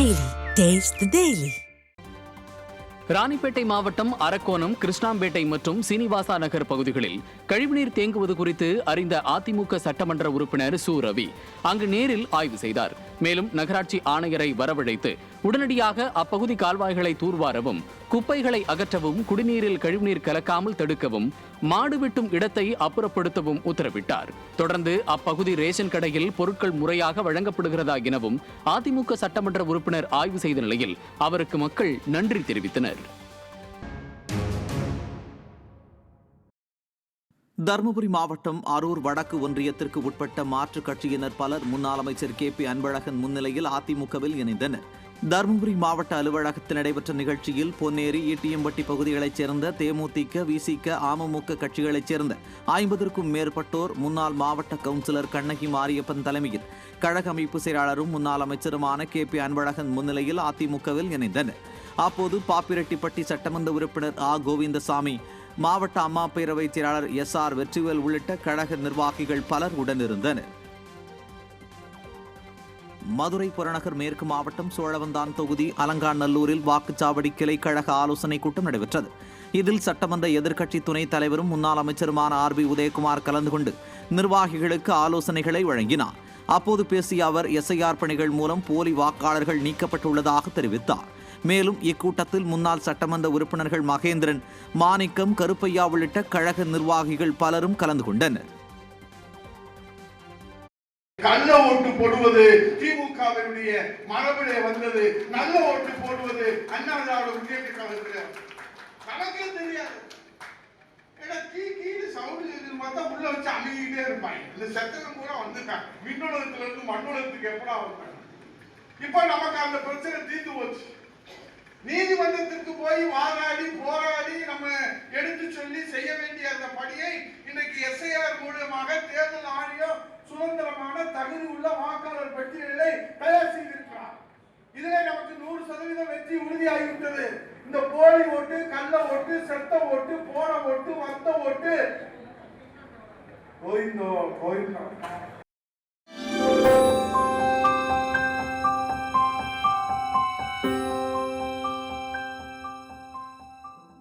Daily. Taste the Daily. Ranipet மாவட்டம் அரக்கோணம், கிருஷ்ணாம்பேட்டை மற்றும் சீனிவாசா நகர் பகுதிகளில் கழிவுநீர் தேங்குவது குறித்து அறிந்த அதிமுக சட்டமன்ற உறுப்பினர் சு ரவி அங்கு நேரில் ஆய்வு செய்தார். மேலும் நகராட்சி ஆணையரை வரவழைத்து உடனடியாக அப்பகுதி கால்வாய்களை தூர்வாரவும், குப்பைகளை அகற்றவும், குடிநீரில் கழிவுநீர் கலக்காமல் தடுக்கவும், மாடு வெட்டும் இடத்தை அப்புறப்படுத்தவும் உத்தரவிட்டார். தொடர்ந்து அப்பகுதி ரேஷன் கடையில் பொருட்கள் முறையாக வழங்கப்படுகிறதா எனவும் அதிமுக சட்டமன்ற உறுப்பினர் ஆய்வு செய்த நிலையில் அவருக்கு மக்கள் நன்றி தெரிவித்தனர். தருமபுரி மாவட்டம் அரூர் வடக்கு ஒன்றியத்திற்கு உட்பட்ட மாற்றுக் கட்சியினர் பலர் முன்னாள் அமைச்சர் கே.பி. அன்பழகன் முன்னிலையில் அதிமுகவில் இணைந்தனர். தருமபுரி மாவட்ட அலுவலகத்தில் நடைபெற்ற நிகழ்ச்சியில் பொன்னேரி, ஈட்டியம்பட்டி பகுதிகளைச் சேர்ந்த தேமுதிக, விசிக, அமமுக கட்சிகளைச் சேர்ந்த 50க்கும் மேற்பட்டோர் முன்னாள் மாவட்ட கவுன்சிலர் கண்ணகி மாரியப்பன் தலைமையில் கழக அமைப்பு செயலாளரும் முன்னாள் அமைச்சருமான கே.பி. அன்பழகன் முன்னிலையில் அதிமுகவில் இணைந்தனர். அப்போது பாப்பிரெட்டிப்பட்டி சட்டமன்ற உறுப்பினர் ஆ. கோவிந்தசாமி, மாவட்ட அம்மா பேரவை செயலாளர் எஸ்.ஆர். வெற்றிவேல் உள்ளிட்ட கழக நிர்வாகிகள் பலர் உடனிருந்தனர். மதுரை புறநகர் மேற்கு மாவட்டம் சோழவந்தான் தொகுதி அலங்காநல்லூரில் வாக்குச்சாவடி கிளை கழக ஆலோசனை கூட்டம் நடைபெற்றது. இதில் சட்டமன்ற எதிர்க்கட்சி துணைத் தலைவரும் முன்னாள் அமைச்சருமான ஆர்.பி. உதயகுமார் கலந்து கொண்டு நிர்வாகிகளுக்கு ஆலோசனைகளை வழங்கினார். அப்போது பேசிய அவர், எஸ்ஐஆர் பணிகள் மூலம் போலி வாக்காளர்கள் நீக்கப்பட்டுள்ளதாக தெரிவித்தார். மேலும் இக்கூட்டத்தில் முன்னாள் சட்டமன்ற உறுப்பினர்கள் மகேந்திரன், மாணிக்கம், கருப்பையா உள்ளிட்ட கழக நிர்வாகிகள் பலரும் கலந்து கொண்டனர். கள்ள ஓட்டு போடுவது திமுகவினுடைய மரபிலே வந்தது. நல்ல ஓட்டு போடுவது அண்ணா திராவிட முன்னேற்ற கழகத்தில் கணக்கே தெரியாது. உள்ள வச்சு அணுகிட்டே இருப்பாங்க. இந்த சத்தம் பூரா வந்துட்டாங்க. விண்ணுலகத்துல இருந்து மண்ணுலகத்துக்கு எப்படா வந்தாங்க. இப்ப நமக்கு அந்த பிரச்சனை தீர்ந்து போச்சு. நீதிமன்றத்திற்கு போய் வாதாடி போராடி நம்ம எடுத்து சொல்லி செய்ய வேண்டிய அந்த பணியை இன்னைக்கு எஸ்ஐஆர் மூலமாக தேர்தல் ஆணையம் சுதந்திரமான தகுதி உள்ள வாக்காளர் பட்டியலை தயார் செய்திருக்கிறார். இதிலே நமக்கு 100% வெற்றி உறுதியாகிவிட்டது. இந்த போலி ஓட்டு, கள்ள ஓட்டு, செத்த ஓட்டு, போன ஓட்டு, வந்த ஓட்டு கோயிந்தோ கோயிந்தோ